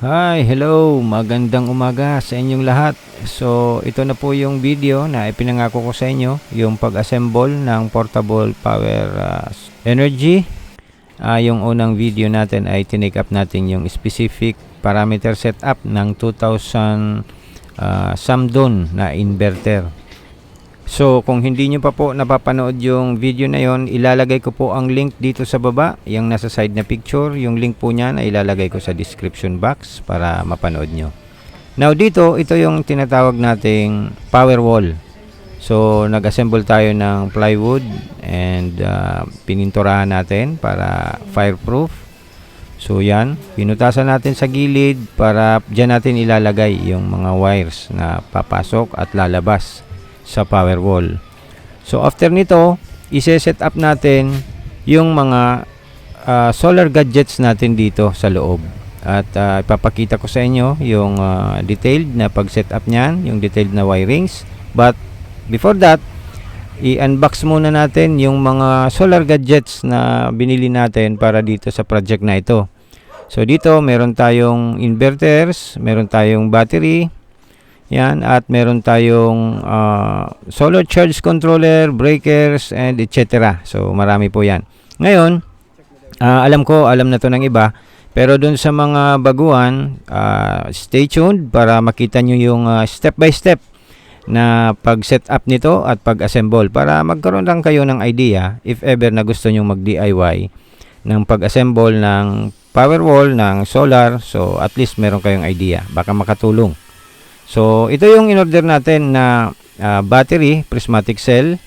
Hi, hello, magandang umaga sa inyong lahat. So, ito na po yung video na ipinangako ko sa inyo, yung pag-assemble ng portable power energy. Yung unang video natin ay tinake up natin yung specific parameter setup ng 2000 Samdon na inverter. So, kung hindi nyo pa po napapanood yung video na yon, ilalagay ko po ang link dito sa baba, yung nasa side na picture. Yung link po niya na ilalagay ko sa description box para mapanood nyo. Now dito, ito yung tinatawag nating power wall. So, nag-assemble tayo ng plywood and pininturahan natin para fireproof. So, yan. Pinutasan natin sa gilid para dyan natin ilalagay yung mga wires na papasok at lalabas sa power wall. So after nito, i-set up natin yung mga solar gadgets natin dito sa loob. At ipapakita ko sa inyo yung detailed na pag-set up niyan, yung detailed na wirings. But before that, i-unbox muna natin yung mga solar gadgets na binili natin para dito sa project na ito. So dito, meron tayong inverters, meron tayong battery, yan, at meron tayong solar charge controller, breakers, and etc. So, marami po yan. Ngayon, alam na to ng iba. Pero dun sa mga baguhan, stay tuned para makita nyo yung step by step na pag-set up nito at pag-assemble. Para magkaroon lang kayo ng idea if ever na gusto nyo mag-DIY ng pag-assemble ng power wall, ng solar. So, at least meron kayong idea. Baka makatulong. So, ito yung in-order natin na battery, prismatic cell.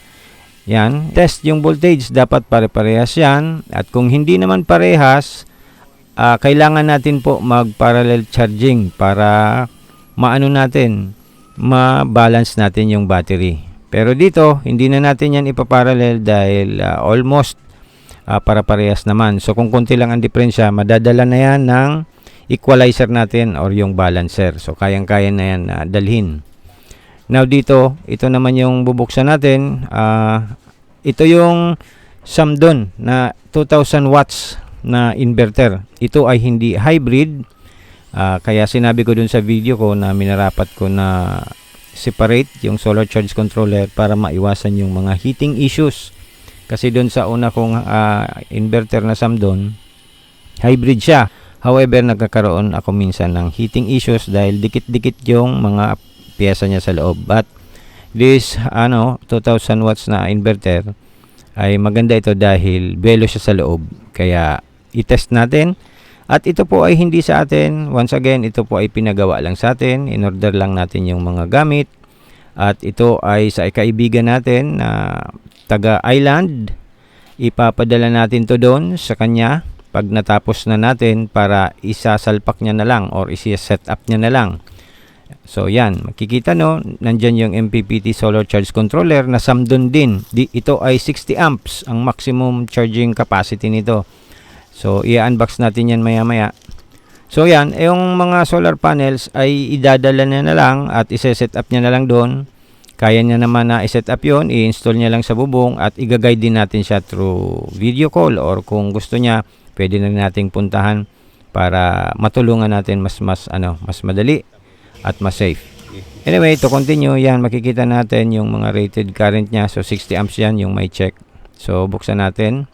Yan. Test yung voltage. Dapat pare-parehas yan. At kung hindi naman parehas, kailangan natin po mag-parallel charging para maano natin, ma-balance natin yung battery. Pero dito, hindi na natin yan ipaparallel dahil almost para-parehas naman. So, kung konti lang ang diferensya, madadala na yan ng equalizer natin or yung balancer. So, kayang-kaya na yan dalhin. Now, dito, ito naman yung bubuksan natin. Ito yung Samdon na 2000 watts na inverter. Ito ay hindi hybrid. Kaya sinabi ko dun sa video ko na minarapat ko na separate yung solar charge controller para maiwasan yung mga heating issues. Kasi dun sa una kong inverter na Samdon, hybrid siya. However, nagkakaroon ako minsan ng heating issues dahil dikit-dikit yung mga piyesa niya sa loob. But this 2000 watts na inverter ay maganda ito dahil belo siya sa loob. Kaya i-test natin. At ito po ay hindi sa atin. Once again, ito po ay pinagawa lang sa atin. In-order lang natin yung mga gamit. At ito ay sa kaibigan natin na taga-island. Ipapadala natin to doon sa kanya pag natapos na natin para isasalpak niya na lang or isi-set up niya na lang. So yan, makikita no, nandyan yung MPPT solar charge controller na Samdon din. Ito ay 60 amps ang maximum charging capacity nito. So i-unbox natin yan maya maya. So yan, yung mga solar panels ay idadala niya na lang at isi-set up niya na lang doon. Kaya niya naman na i-set up yun, i-install niya lang sa bubong at i-guide din natin siya through video call or kung gusto niya, pwede na nating puntahan para matulungan natin mas madali at mas safe. Anyway, to continue, yan makikita natin yung mga rated current niya. So 60 amps yan yung may check. So buksan natin.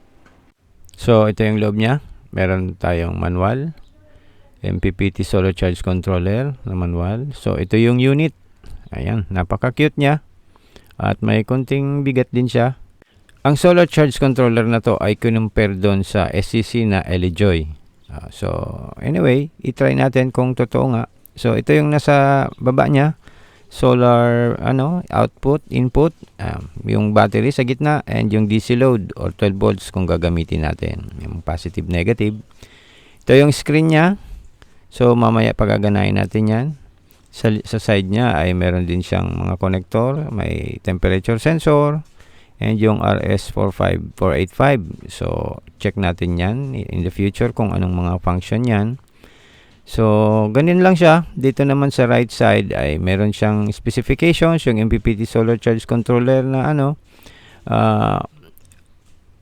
So ito yung loob niya. Meron tayong manual, MPPT solar charge controller na manual. So ito yung unit. Ayan, napaka-cute niya. At may konting bigat din siya. Ang solar charge controller na to ay kinumpare doon sa SCC na Elejoy. So, anyway, i-try natin kung totoo nga. So, ito yung nasa baba niya. Solar, output, input. Yung battery sa gitna and yung DC load or 12 volts kung gagamitin natin. Yung positive, negative. Ito yung screen niya. So, mamaya pagaganahin natin yan. Sa side niya ay meron din siyang mga connector. May temperature sensor. And yung RS45485. So, check natin yan in the future kung anong mga function yan. So, ganun lang siya. Dito naman sa right side ay meron siyang specifications. Yung MPPT solar charge controller na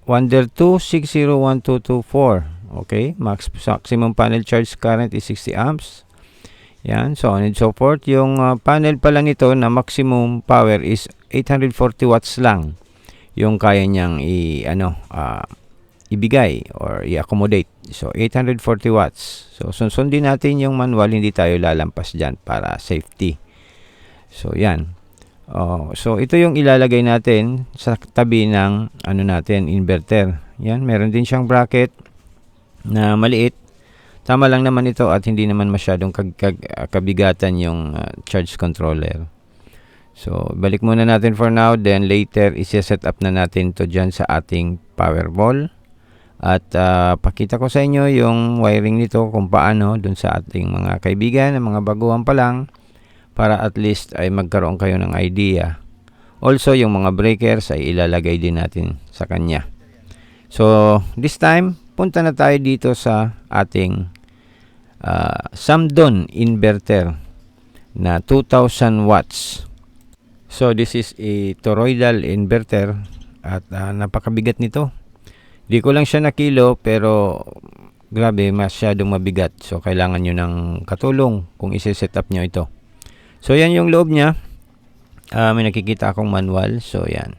Wonder 2601224. Okay, maximum panel charge current is 60 amps. Yan, so on and so forth. Yung panel pala nito na maximum power is 840 watts lang yung kaya niyang ibigay or i-accommodate. So 840 watts. So sundin natin yung manual, hindi tayo lalampas dyan para safety. So yan. So ito yung ilalagay natin sa tabi ng inverter. Yan, meron din siyang bracket na maliit. Tama lang naman ito at hindi naman masyadong kabigatan yung charge controller. So, balik muna natin for now. Then later, isi-set up na natin to dyan sa ating power ball. At pakita ko sa inyo yung wiring nito kung paano dun sa ating mga kaibigan, mga baguhan pa lang, para at least ay magkaroon kayo ng idea. Also, yung mga breakers ay ilalagay din natin sa kanya. So, this time, punta na tayo dito sa ating Samdon inverter na 2000 watts. So, this is a toroidal inverter at napakabigat nito. Di ko lang siya nakilo pero grabe, masyadong mabigat. So, kailangan nyo ng katulong kung isi-set up nyo ito. So, yan yung loob niya. May nakikita akong manual. So, yan.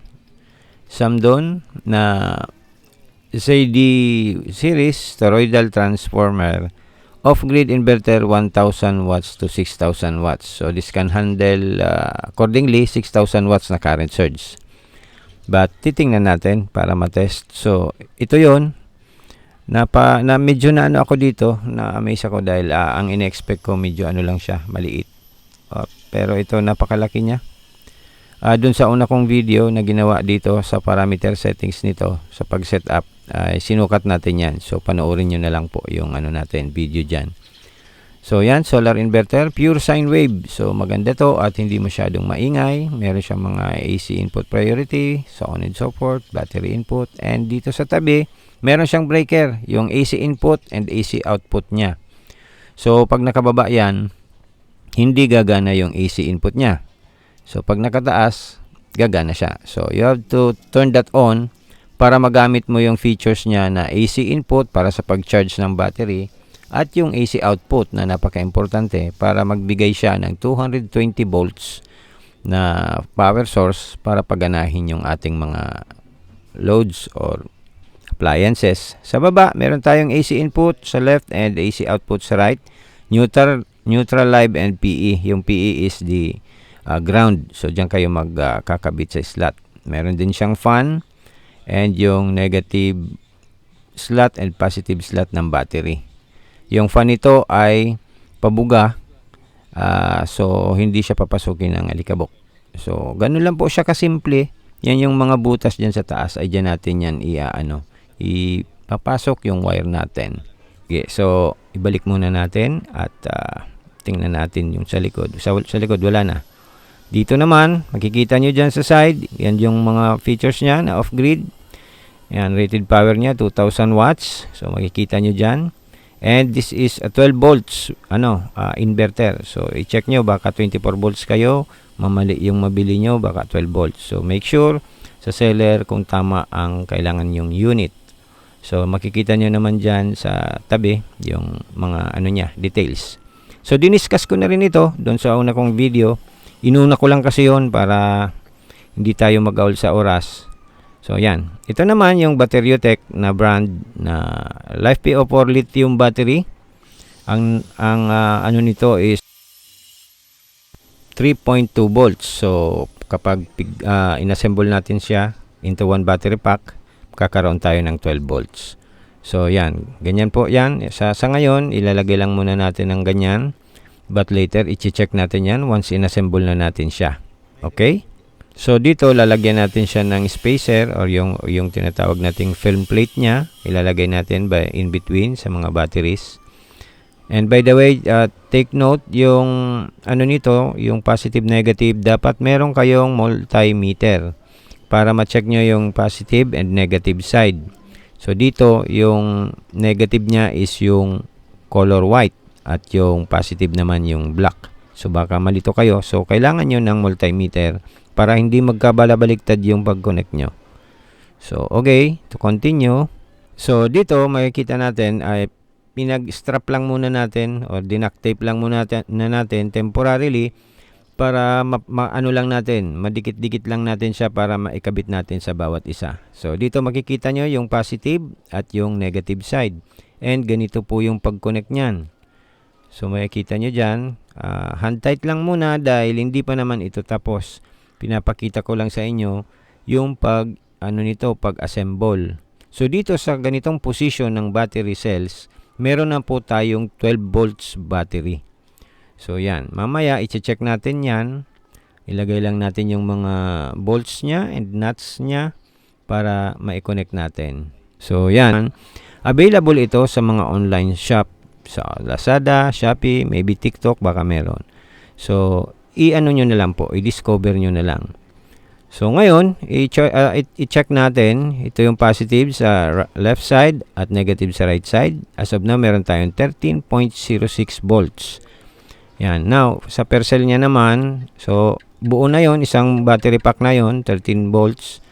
Samdon na ZD series toroidal transformer off-grid inverter 1000 watts to 6000 watts. So this can handle accordingly 6000 watts na current surge. But titingnan natin para matest. So ito yon na medyo na ako dito, na amaze ako dahil ang in-expect ko medyo lang siya, maliit. Pero ito napakalaki niya. Dun sa una kong video na ginawa dito sa parameter settings nito sa pag-setup, sinukat natin yan. So, panoorin nyo na lang po yung video dyan. So, yan, solar inverter, pure sine wave. So, maganda to at hindi masyadong maingay. Meron siyang mga AC input priority, so on and so forth, battery input. And dito sa tabi, meron siyang breaker, yung AC input and AC output niya. So, pag nakababa yan, hindi gagana yung AC input niya. So, pag nakataas, gagana siya. So, you have to turn that on para magamit mo yung features niya na AC input para sa pag-charge ng battery at yung AC output na napaka-importante para magbigay siya ng 220 volts na power source para paganahin yung ating mga loads or appliances. Sa baba, meron tayong AC input sa left and AC output sa right. Neutral, live, and PE. Yung PE is the ground. So, dyan kayo magkakabit sa slot. Meron din siyang fan and yung negative slot and positive slot ng battery. Yung fan nito ay pabuga. So, hindi siya papasukin ng alikabok. So, ganun lang po siya kasimple. Yan yung mga butas dyan sa taas. Ay dyan natin yan ipapasok yung wire natin. Okay, so, ibalik muna natin at tingnan natin yung sa likod. Sa likod, wala na. Dito naman, makikita nyo dyan sa side, yan yung mga features niya na off-grid. Yan, rated power niya, 2000 watts. So, makikita nyo dyan. And this is a 12 volts inverter. So, i-check nyo, baka 24 volts kayo. Mamali yung mabili nyo, baka 12 volts. So, make sure sa seller kung tama ang kailangan yung unit. So, makikita nyo naman dyan sa tabi yung mga details. So, diniscuss ko na rin ito doon sa una kong video. Inuna ko lang kasi yon para hindi tayo mag-aul sa oras. So, yan. Ito naman yung Batteriotech na brand na LiFePO4 lithium battery. Ang nito is 3.2 volts. So, kapag inassemble natin siya into one battery pack, kakaroon tayo ng 12 volts. So, yan. Ganyan po yan. Sa ngayon, ilalagay lang muna natin ng ganyan. But later, i-check natin yan once inassemble na natin siya. Okay? So, dito, lalagyan natin siya ng spacer or yung tinatawag nating film plate niya. Ilalagay natin in between sa mga batteries. And by the way, take note, yung nito, yung positive, negative, dapat meron kayong multimeter para ma-check nyo yung positive and negative side. So, dito, yung negative niya is yung color white. At yung positive naman yung black. So, baka malito kayo. So, kailangan nyo ng multimeter para hindi magkabalabaliktad yung pag-connect nyo. So, okay. To continue, So dito makikita natin ay pinag-strap lang muna natin o dinact tape lang muna natin temporarily para ano lang natin, madikit-dikit lang natin siya para maikabit natin sa bawat isa. So dito makikita nyo yung positive at yung negative side. And ganito po yung pag-connect niyan. So makikita nyo dyan, hand tight lang muna dahil hindi pa naman ito tapos. Pinapakita ko lang sa inyo yung pag-assemble. So dito sa ganitong position ng battery cells, meron na po tayong 12 volts battery. So yan, mamaya i-check natin yan. Ilagay lang natin yung mga bolts nya and nuts nya para ma-connect natin. So yan, available ito sa mga online shop sa Lazada, Shopee, maybe TikTok, baka meron. So i-ano nyo na lang po, i-discover nyo na lang. So ngayon, i-check natin, ito yung positive sa left side at negative sa right side. As of now, meron tayong 13.06 volts. Yan. Now, sa per cell niya naman, so buo na yon, isang battery pack na yon, 13 volts.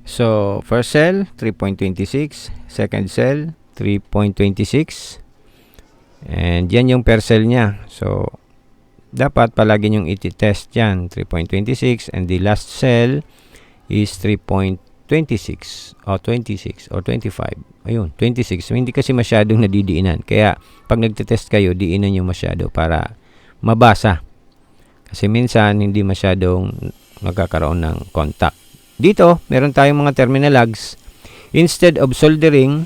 So, first cell, 3.26. Second cell, 3.26. And yan yung per cell niya. So, dapat palagi nyong iti-test yan, 3.26, and the last cell is 3.26 o 26 or 25. Ayun, 26. Hindi kasi masyadong nadidiinan. Kaya pag nagte-test kayo, diinan nyo masyado para mabasa. Kasi minsan hindi masyadong magkakaroon ng contact. Dito, meron tayong mga terminal lugs. Instead of soldering,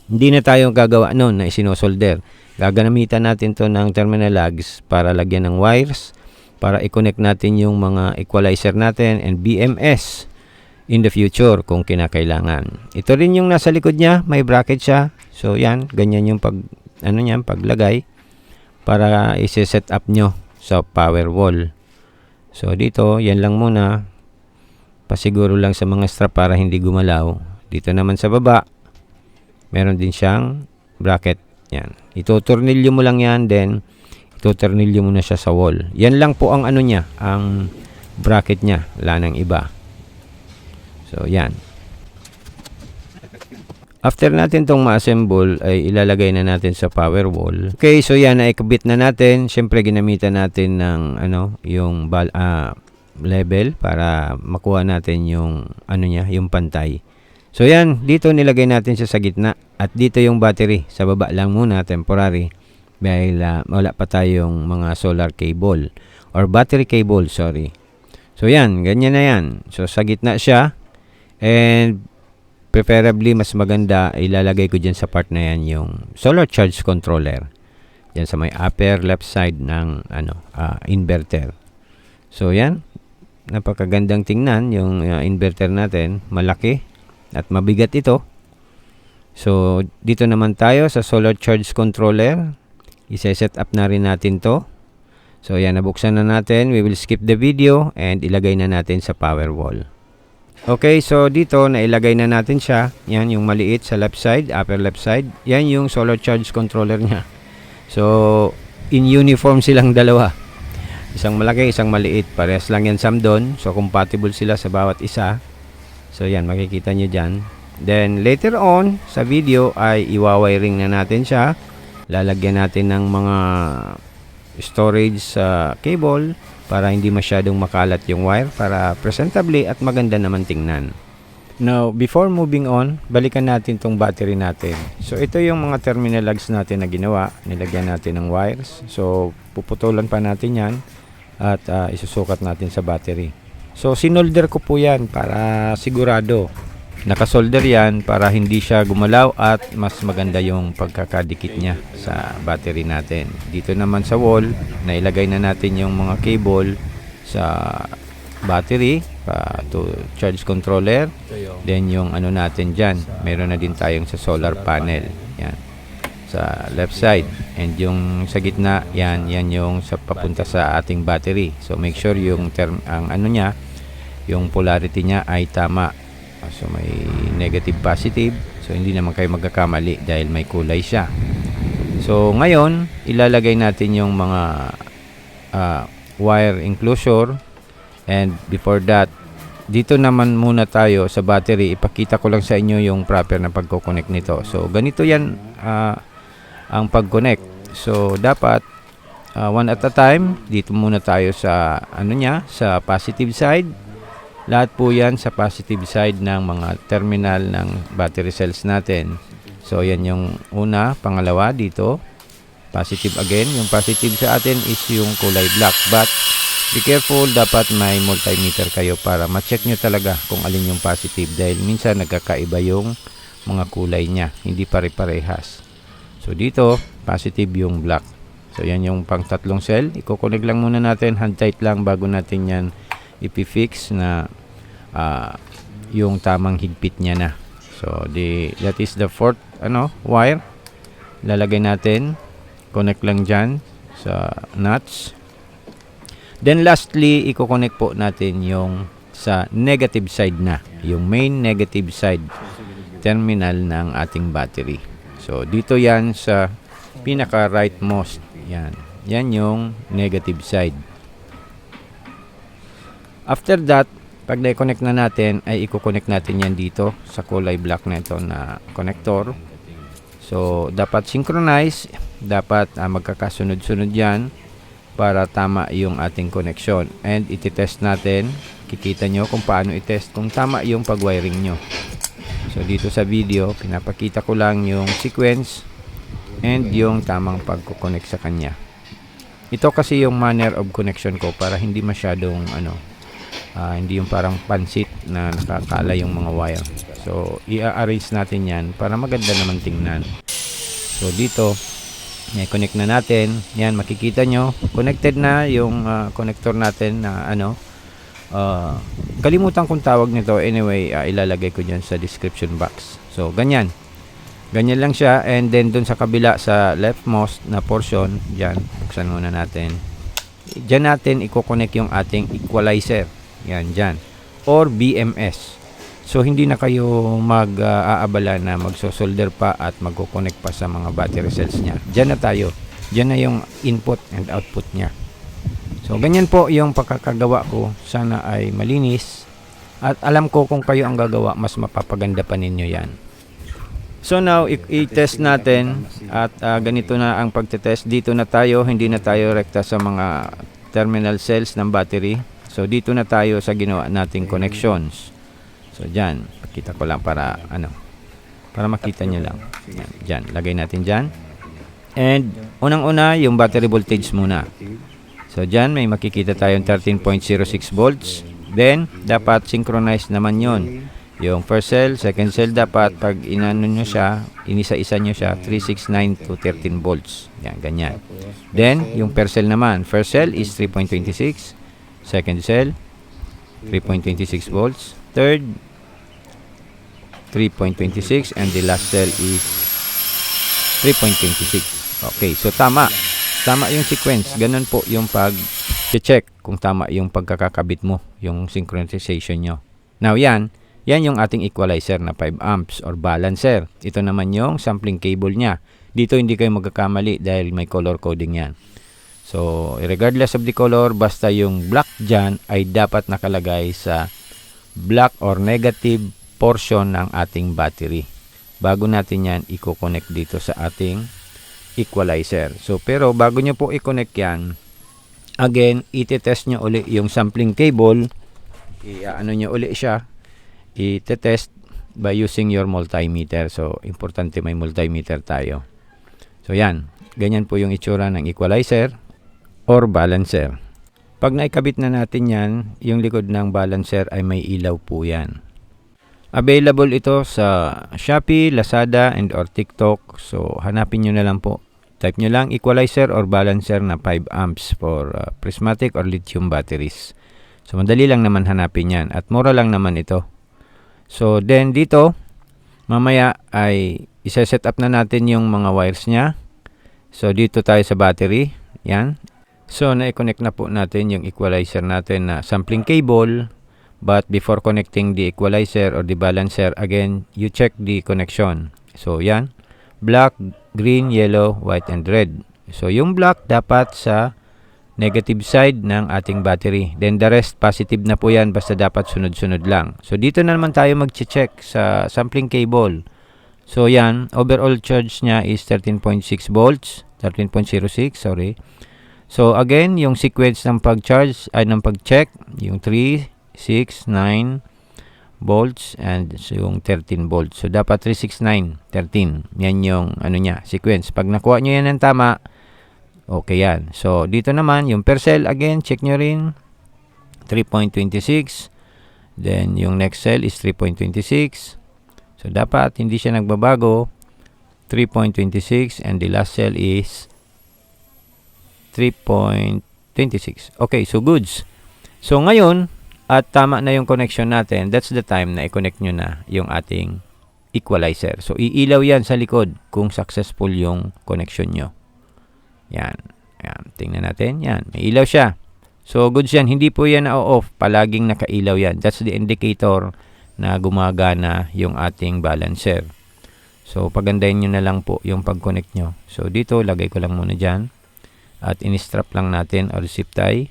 hindi na tayo gagawa noon na isinosolder. Gaganamitan natin to ng terminal lugs para lagyan ng wires, para i-connect natin yung mga equalizer natin and BMS in the future kung kinakailangan. Ito rin yung nasa likod niya, may bracket siya. So yan, ganyan yung paglagay para i-set up nyo sa power wall. So dito, yan lang muna. Pasiguro lang sa mga strap para hindi gumalaw. Dito naman sa baba, meron din siyang bracket. Yan. Itutornilyo mo lang yan, then itutornilyo mo na siya sa wall. Yan lang po ang ano niya, ang bracket niya. Wala nang iba. So, yan. After natin tong ma-assemble, ay ilalagay na natin sa power wall. Okay, so yan, naikabit na natin. Siyempre, ginamitan natin ng yung level para makuha natin yung yung pantay. So yan, dito nilagay natin siya sa gitna at dito yung battery. Sa baba lang muna, temporary. Dahil wala pa tayong mga solar cable or battery cable, sorry. So yan, ganyan na yan. So sa gitna siya and preferably mas maganda ilalagay ko dyan sa part na yan yung solar charge controller. Yan sa may upper left side ng inverter. So yan, napakagandang tingnan yung inverter natin, malaki. At mabigat ito. So, dito naman tayo sa solar charge controller. I-set up na rin natin to. So, yan, nabuksan na natin. We will skip the video and ilagay na natin sa power wall. Okay, so dito, nailagay na natin siya. Yan, yung maliit sa left side, upper left side. Yan yung solar charge controller niya. So, in uniform silang dalawa. Isang malaki, isang maliit. Parehas lang yan Samdon. So, compatible sila sa bawat isa. So yan, makikita nyo dyan. Then later on sa video ay iwawiring na natin siya. Lalagyan natin ng mga storage cable para hindi masyadong makalat yung wire, para presentably at maganda naman tingnan. Now, before moving on, balikan natin tong battery natin. So ito yung mga terminal lugs natin na ginawa. Nilagyan natin ng wires. So puputulan pa natin yan at isusukat natin sa battery. So, sinolder ko po yan para sigurado. Nakasolder yan para hindi siya gumalaw at mas maganda yung pagkakadikit niya sa battery natin. Dito naman sa wall, nailagay na natin yung mga cable sa battery to charge controller. Then yung natin dyan, meron na din tayong sa solar panel. Yan. Sa left side. And yung sa gitna, yan yung sa papunta sa ating battery. So make sure yung yung polarity niya ay tama. So may negative positive. So hindi naman kayo magkakamali dahil may kulay siya. So ngayon, ilalagay natin yung mga wire enclosure, and before that, dito naman muna tayo sa battery. Ipakita ko lang sa inyo yung proper na pagko-connect nito. So ganito yan ang pag-connect. So dapat one at a time. Dito muna tayo sa sa positive side. Lahat po yan sa positive side ng mga terminal ng battery cells natin. So yan yung una, pangalawa dito. Positive again. Yung positive sa atin is yung kulay black. But be careful, dapat may multimeter kayo para ma-check nyo talaga kung alin yung positive. Dahil minsan nagkakaiba yung mga kulay niya. Hindi pare-parehas. So dito, positive yung black. So yan yung pang tatlong cell. Iko-connect lang muna natin. Hand tight lang bago natin yan ipifix na yung tamang higpit niya na. So that is the fourth wire. Lalagay natin. Connect lang dyan sa nuts. Then lastly, i-connect po natin yung sa negative side na. Yung main negative side terminal ng ating battery. So dito yan sa pinaka rightmost. Yan. Yan yung negative side. After that, pag na-connect na natin, ay i-connect natin yan dito sa kulay black na ito na connector. So dapat synchronize. Dapat magkakasunod-sunod yan para tama yung ating connection. And iti-test natin. Kikita nyo kung paano i-test kung tama yung pag-wiring nyo. So dito sa video, pinapakita ko lang yung sequence and yung tamang pagko-connect sa kanya. Ito kasi yung manner of connection ko para hindi masyadong hindi yung parang pansit na nakakala yung mga wire. So i-arrange natin yan para maganda naman tingnan. So dito connect na natin. Yan, makikita nyo. Connected na yung connector natin na kalimutan kong tawag nito. Anyway, ilalagay ko dyan sa description box. So, ganyan. Ganyan lang siya. And then, dun sa kabila, sa leftmost na portion, dyan, buksan muna natin. Dyan natin i-connect yung ating equalizer. Yan, dyan. Or BMS. So, hindi na kayo mag-aabala na magsosolder pa at magko-connect pa sa mga battery cells niya. Diyan na tayo. Diyan na yung input and output niya. So, ganyan po yung pagkakagawa ko. Sana ay malinis. At alam ko kung kayo ang gagawa, mas mapapaganda pa ninyo yan. So, now, i-test natin. At ganito na ang pagtetest. Dito na tayo. Hindi na tayo rekta sa mga terminal cells ng battery. So, dito na tayo sa ginawa nating connections. So, dyan. Pakita ko lang para, para makita nyo lang. Yan, dyan. Lagay natin dyan. And, unang-una, yung battery voltage muna. So, dyan, may makikita tayong 13.06 volts. Then, dapat synchronize naman yon. Yung first cell, second cell, dapat pag inano nyo siya, inisa-isa nyo siya, 369 to 13 volts. Yan, ganyan. Then, yung per cell naman. First cell is 3.26. Second cell, 3.26 volts. Third, 3.26, and the last cell is 3.26. Okay, so tama yung sequence. Ganun po yung pag-check kung tama yung pagkakakabit mo, yung synchronization nyo. Now yan yung ating equalizer na 5 amps or balancer. Ito naman yung sampling cable nya. Dito hindi kayo magkakamali dahil may color coding yan. So regardless of the color, basta yung black dyan ay dapat nakalagay sa black or negative portion ng ating battery. Bago natin yan i-connect dito sa ating equalizer. So, pero bago nyo po i-connect yan, again, iti-test nyo uli yung sampling cable. I-ano nyo uli siya. I-test by using your multimeter. So, importante may multimeter tayo. So, yan. Ganyan po yung itsura ng equalizer or balancer. Pag naikabit na natin yan, yung likod ng balancer ay may ilaw po yan. Available ito sa Shopee, Lazada, and or TikTok. So, hanapin nyo na lang po. Type nyo lang equalizer or balancer na 5 amps for prismatic or lithium batteries. So, madali lang naman hanapin yan. At mura lang naman ito. So, then dito, mamaya ay isa-set up na natin yung mga wires niya. So, dito tayo sa battery. Yan. So, na-connect na po natin yung equalizer natin na sampling cable. But before connecting the equalizer or the balancer, again, you check the connection. So, yan. Black, green, yellow, white, and red. So, yung black dapat sa negative side ng ating battery. Then the rest positive na po yan, basta dapat sunod-sunod lang. So dito na naman tayo mag-check sa sampling cable. So yan, overall charge niya is 13.6 volts, 13.06, sorry. So again, yung sequence ng pag-charge ay ng pag-check, yung 3, 6, 9 volts and so yung 13 volts. So dapat 3, 6, 9, 13. Yan yung ano niya, sequence. Pag nakuha nyo yan ng tama, okay yan. So dito naman, yung per cell again, check nyo rin. 3.26. Then yung next cell is 3.26. So dapat hindi siya nagbabago. 3.26 and the last cell is 3.26. Okay, so goods. So ngayon, at tama na yung connection natin, that's the time na i-connect nyo na yung ating equalizer. So iilaw yan sa likod kung successful yung connection nyo. Yan. Yan. Tingnan natin. Yan. May ilaw siya. So goods yan. Hindi po yan na-off. Palaging nakailaw yan. That's the indicator na gumagana yung ating balancer. So pagandahin nyo na lang po yung pag-connect nyo. So dito, lagay ko lang muna dyan. At in-strap lang natin or zip tie.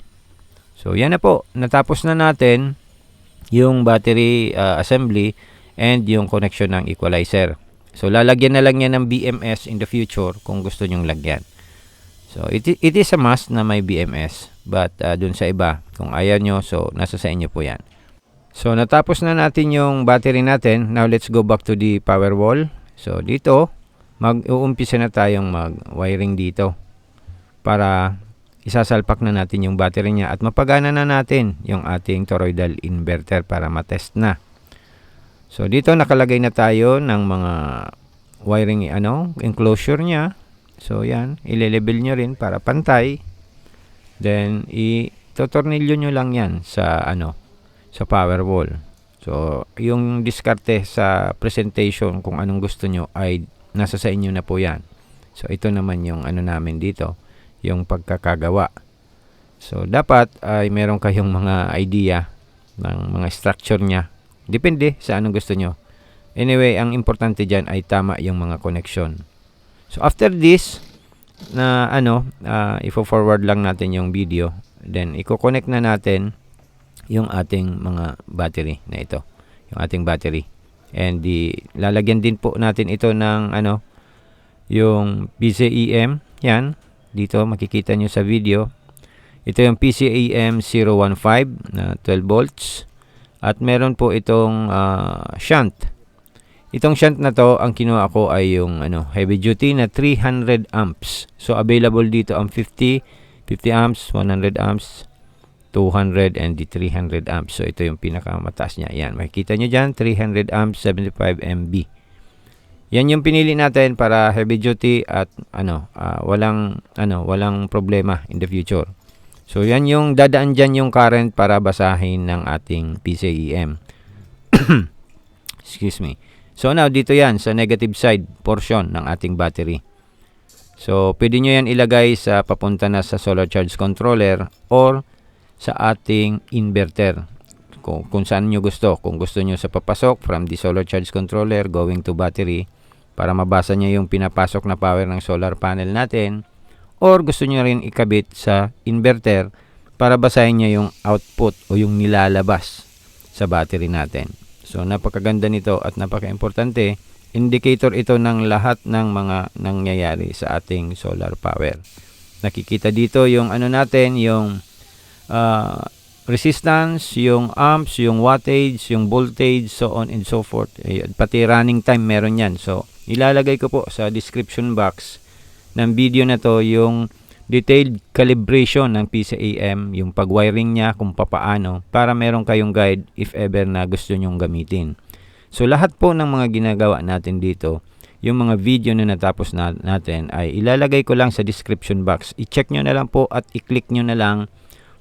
So yan na po. Natapos na natin yung battery assembly and yung connection ng equalizer. So lalagyan na lang yan ng BMS in the future kung gusto nyong lagyan. So it is a must na may BMS. But dun sa iba, kung ayaw nyo, so nasa sa inyo po yan. So natapos na natin yung battery natin. Now let's go back to the power wall. So dito, mag-uumpisa na tayong mag-wiring dito para isasalpak na natin yung battery niya at mapagana na natin yung ating toroidal inverter para matest na. So dito nakalagay na tayo ng mga wiring enclosure niya. So yan, ile-level nyo rin para pantay. Then itotornilyo nyo lang yan sa sa power wall. So yung diskarte sa presentation kung anong gusto nyo ay nasa sa inyo na po yan. So ito naman yung namin dito, yung pagkakagawa. So dapat ay meron kayong mga idea ng mga structure niya. Depende sa anong gusto nyo. Anyway, ang importante dyan ay tama yung mga connection. So after this, na ifo-forward lang natin yung video. Then i-connect na natin yung ating mga battery na ito. Yung ating battery. And lalagyan din po natin ito ng yung PCEM. Yan. Dito makikita nyo sa video. Ito yung PCEM 015 na 12 volts. At meron po itong shunt. Itong shunt na to, ang kinuha ko ay yung heavy duty na 300 amps. So available dito ang 50 amps, 100 amps, 200 and the 300 amps. So ito yung pinakamataas niya. Yan, makikita nyo dyan, 300 amps, 75 MB. Yan yung pinili natin para heavy duty at walang problema in the future. So yan yung dadaan dyan yung current para basahin ng ating PCEM. Excuse me. So now dito yan sa negative side portion ng ating battery. So pwede nyo yan ilagay sa papunta na sa solar charge controller or sa ating inverter. Kung saan nyo gusto. Kung gusto nyo sa papasok from the solar charge controller going to battery para mabasa nyo yung pinapasok na power ng solar panel natin, or gusto nyo rin ikabit sa inverter para basahin nyo yung output o yung nilalabas sa battery natin. So napakaganda nito at napaka-importante. Indicator ito ng lahat ng mga nangyayari sa ating solar power. Nakikita dito yung natin, yung resistance, yung amps, yung wattage, yung voltage, so on and so forth. Pati running time meron yan. So ilalagay ko po sa description box ng video na to yung detailed calibration ng PCEM, yung pag-wiring niya kung papaano, para meron kayong guide if ever na gusto nyong gamitin. So lahat po ng mga ginagawa natin dito, yung mga video na natapos natin ay ilalagay ko lang sa description box. I-check nyo na lang po at i-click nyo na lang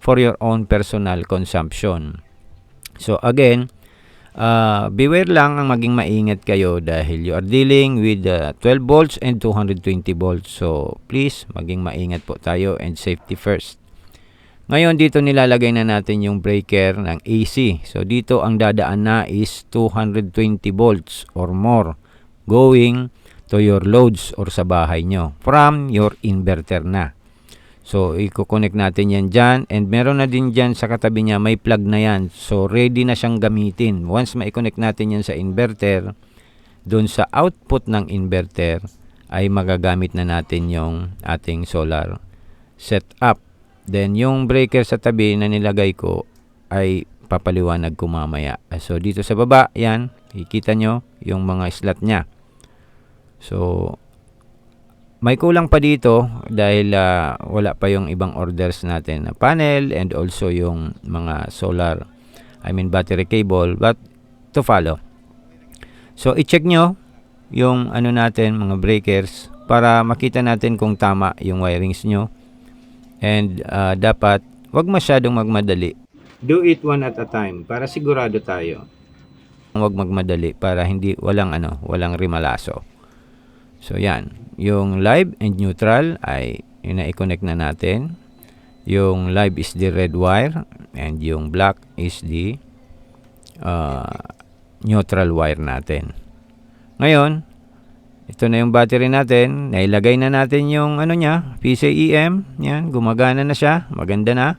for your own personal consumption. So again, beware lang ang maging maingat kayo dahil you are dealing with 12 volts and 220 volts. So please, maging maingat po tayo and safety first. Ngayon dito nilalagay na natin yung breaker ng AC. So dito ang dadaan na is 220 volts or more going to your loads or sa bahay nyo from your inverter na. So, i-connect natin yan dyan. And meron na din dyan sa katabi niya, may plug na yan. So, ready na siyang gamitin. Once ma-connect natin yan sa inverter, doon sa output ng inverter, ay magagamit na natin yung ating solar setup. Then, yung breaker sa tabi na nilagay ko ay papaliwanag ko mamaya. So, dito sa baba, yan, ikita nyo yung mga slot niya. So, may kulang pa dito dahil wala pa yung ibang orders natin na panel and also yung mga solar, battery cable, but to follow. So, i-check nyo yung ano natin, mga breakers, para makita natin kung tama yung wirings nyo. And dapat, wag masyadong magmadali. Do it one at a time para sigurado tayo. Wag magmadali para walang rimalaso. So, yan. Yung live and neutral ay i-connect na natin. Yung live is the red wire and yung black is the neutral wire natin. Ngayon, ito na yung battery natin. Nailagay na natin yung PCEM. Yan, gumagana na siya. Maganda na.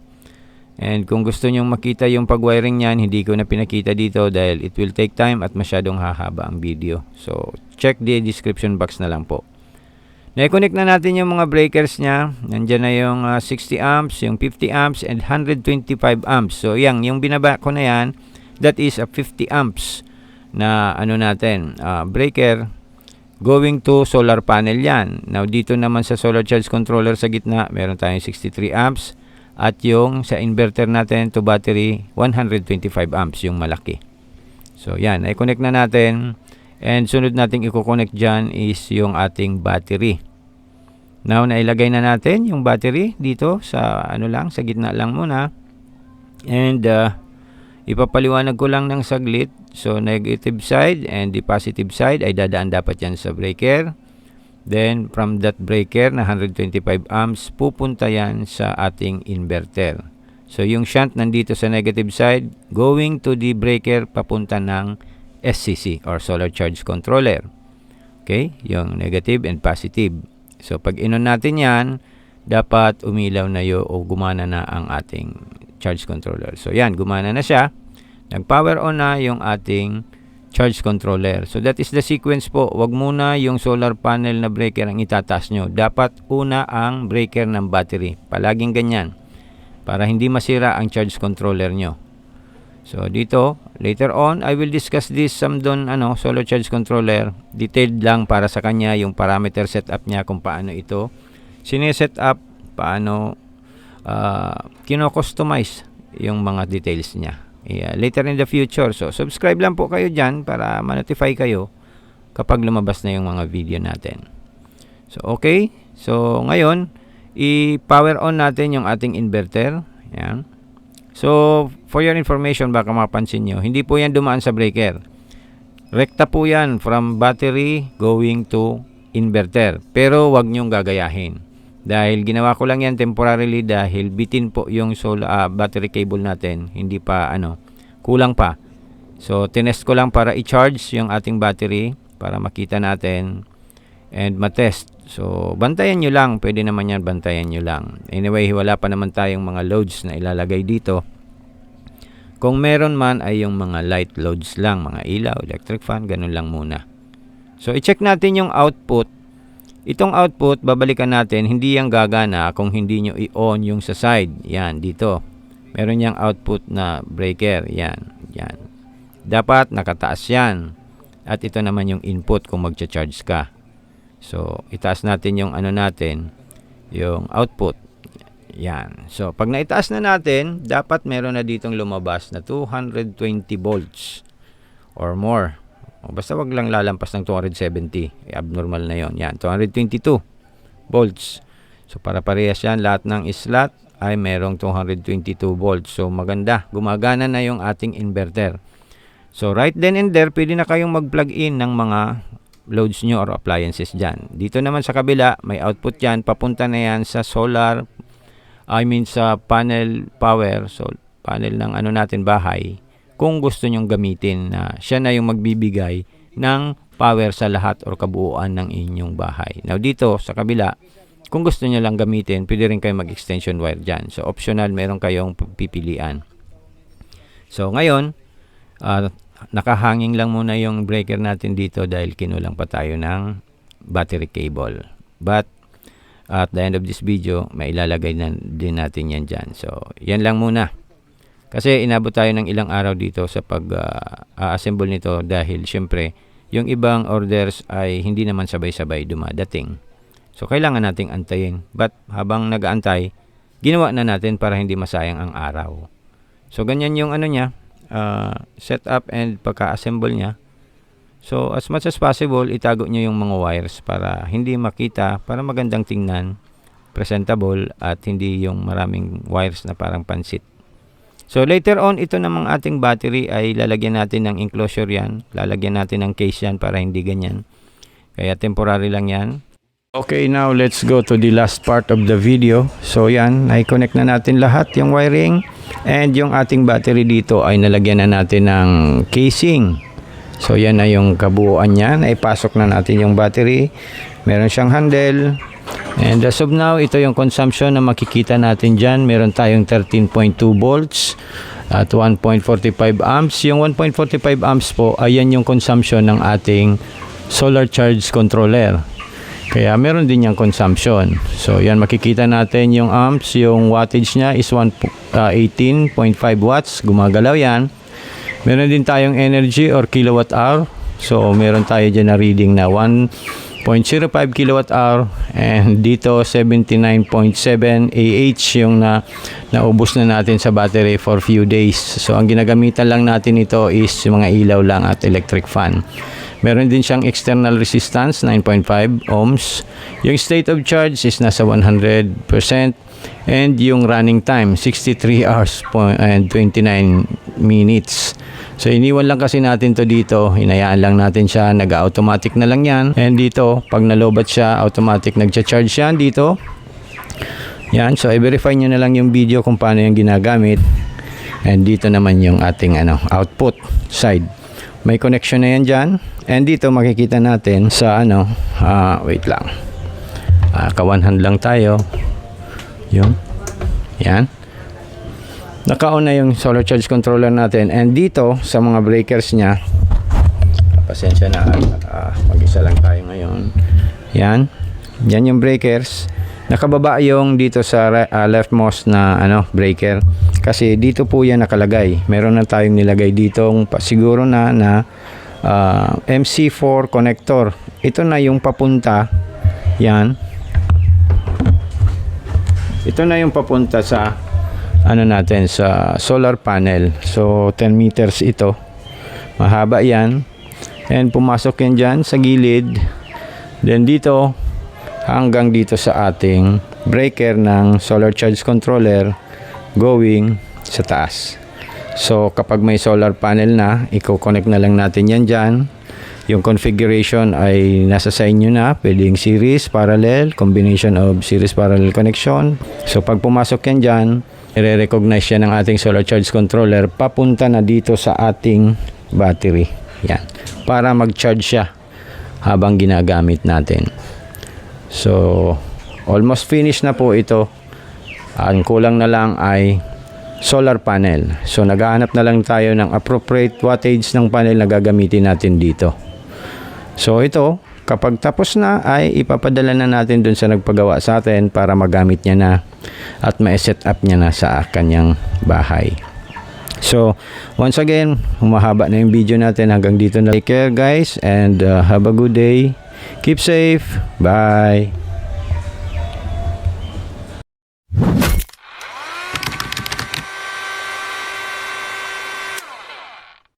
And kung gusto nyong makita yung pag-wiring niyan, hindi ko na pinakita dito dahil it will take time at masyadong hahaba ang video. So, check the description box na lang po. Na-connect na natin yung mga breakers niya. Nandiyan na yung 60 amps, yung 50 amps, and 125 amps. So, yung binaba ko na yan, that is a 50 amps na breaker going to solar panel yan. Now, dito naman sa solar charge controller sa gitna, meron tayong 63 amps. At yung sa inverter natin to battery, 125 amps yung malaki. So, yan. I-connect na natin. And sunod nating i-connect dyan is yung ating battery. Now, nailagay na natin yung battery dito sa sa gitna lang muna. And ipapaliwanag ko lang ng saglit. So, negative side and the positive side ay dadaan dapat yan sa breaker. Then, from that breaker na 125 amps, pupunta yan sa ating inverter. So, yung shunt nandito sa negative side, going to the breaker, papunta ng SCC or Solar Charge Controller. Okay? Yung negative and positive. So, pag inon natin yan, dapat umilaw na o gumana na ang ating charge controller. So, yan, gumana na siya. Nag-power on na yung ating charge controller. So, that is the sequence po. Wag muna yung solar panel na breaker ang itataas nyo. Dapat una ang breaker ng battery. Palaging ganyan. Para hindi masira ang charge controller nyo. So, dito, later on, I will discuss this solar charge controller. Detailed lang para sa kanya yung parameter setup niya kung paano ito sineset up, paano kino-customize yung mga details niya. Later in the future. So, subscribe lang po kayo dyan para ma-notify kayo kapag lumabas na yung mga video natin. So, okay. So, ngayon, i-power on natin yung ating inverter. Yan. So, for your information, baka mapansin nyo, hindi po yan dumaan sa breaker. Rekta po yan from battery going to inverter. Pero, wag nyong gagayahin. Dahil ginawa ko lang yan temporarily dahil bitin po yung battery cable natin. Hindi pa kulang pa. So, tinest ko lang para i-charge yung ating battery para makita natin and matest. So, bantayan nyo lang. Pwede naman yan, bantayan nyo lang. Anyway, wala pa naman tayong mga loads na ilalagay dito. Kung meron man ay yung mga light loads lang, mga ilaw, electric fan, ganun lang muna. So, i-check natin yung output. Itong output, babalikan natin, hindi yang gagana kung hindi nyo i-on yung sa side. Yan, dito. Meron yang output na breaker. Yan, yan. Dapat nakataas yan. At ito naman yung input kung magcha-charge ka. So, itaas natin yung yung output. Yan. So, pag naitaas na natin, dapat meron na ditong lumabas na 220 volts or more. Basta wag lang lalampas ng 270. Abnormal na yon. Yan, 222 volts. So, para parehas yan, lahat ng slot ay merong 222 volts. So, maganda. Gumagana na yung ating inverter. So, right then and there, pwede na kayong mag-plug in ng mga loads nyo or appliances dyan. Dito naman sa kabila, may output yan. Papunta na yan sa solar, sa panel power. So, panel ng natin bahay. Kung gusto nyong gamitin na siya na yung magbibigay ng power sa lahat or kabuuan ng inyong bahay. Now, dito sa kabila, kung gusto nyo lang gamitin, pwede rin kayo mag-extension wire dyan. So, optional, meron kayong pipilian. So, ngayon, nakahanging lang muna yung breaker natin dito dahil kinulang pa tayo ng battery cable. But, at the end of this video, may ilalagay na din natin yan dyan. So, yan lang muna. Kasi inabot tayo ng ilang araw dito sa pag-assemble nito dahil syempre, yung ibang orders ay hindi naman sabay-sabay dumadating. So, kailangan nating antayin. But, habang nag-aantay, ginawa na natin para hindi masayang ang araw. So, ganyan yung ano niya, setup and pagka-assemble niya. So, as much as possible, itago nyo yung mga wires para hindi makita, para magandang tingnan, presentable, at hindi yung maraming wires na parang pansit. So, later on, ito namang ating battery ay lalagyan natin ng enclosure yan. Lalagyan natin ng case yan para hindi ganyan. Kaya temporary lang yan. Okay, now let's go to the last part of the video. So, yan, i-connect na natin lahat yung wiring. And yung ating battery dito ay nalagyan na natin ng casing. So, yan na yung kabuuan niyan. Ipasok na natin yung battery. Meron siyang handle. And as of now, ito yung consumption na makikita natin dyan. Meron tayong 13.2 volts at 1.45 amps. Yung 1.45 amps po, ayan yung consumption ng ating solar charge controller. Kaya meron din yung consumption. So, yan makikita natin yung amps. Yung wattage niya is 18.5 watts. Gumagalaw yan. Meron din tayong energy or kilowatt hour. So, meron tayo dyan na reading na 1.05 kilowatt hour. And dito, 79.7 AH yung naubos na natin sa battery for few days. So, ang ginagamitan lang natin ito is yung mga ilaw lang at electric fan. Meron din siyang external resistance, 9.5 ohms. Yung state of charge is nasa 100%. And yung running time, 63 hours and 29 minutes. So, iniwan lang kasi natin to dito. Hinayaan lang natin siya. Nag-automatic na lang yan. And dito, pag nalobat siya, automatic nag-charge yan dito. Yan. So, i-verify nyo na lang yung video kung paano yung ginagamit. And dito naman yung ating output side. May connection na yan dyan. And dito makikita natin sa wait lang. Ka-one-hand lang tayo. Yun. Yan. Naka-on na yung solar charge controller natin. And dito sa mga breakers niya, pasensya na, mag-isa lang tayo ngayon. Yan. Yan yung breakers. Nakababa yung dito sa leftmost na breaker. Kasi dito po yan nakalagay. Meron na tayong nilagay dito siguro na MC4 connector. Ito na yung papunta. Yan. Ito na yung papunta sa natin sa solar panel. So 10 meters ito. Mahaba yan. And pumasok yan dyan sa gilid. Then dito hanggang dito sa ating breaker ng solar charge controller going sa taas. So kapag may solar panel na, i-connect na lang natin yan dyan. Yung configuration ay nasa sa inyo na. Pwedeng series, parallel, combination of series parallel connection. So pag pumasok yan dyan, i-recognize yan ng ating solar charge controller papunta na dito sa ating battery. Yan. Para mag-charge siya habang ginagamit natin. So almost finished na po ito. Ang kulang na lang ay solar panel. So naghahanap na lang tayo ng appropriate wattage ng panel na gagamitin natin dito. So ito, kapag tapos na ay ipapadala na natin dun sa nagpagawa sa atin para magamit niya na at ma-set up niya na sa kanyang bahay. So once again, humahaba na yung video natin, hanggang dito na. Take care guys and have a good day. Keep safe. Bye.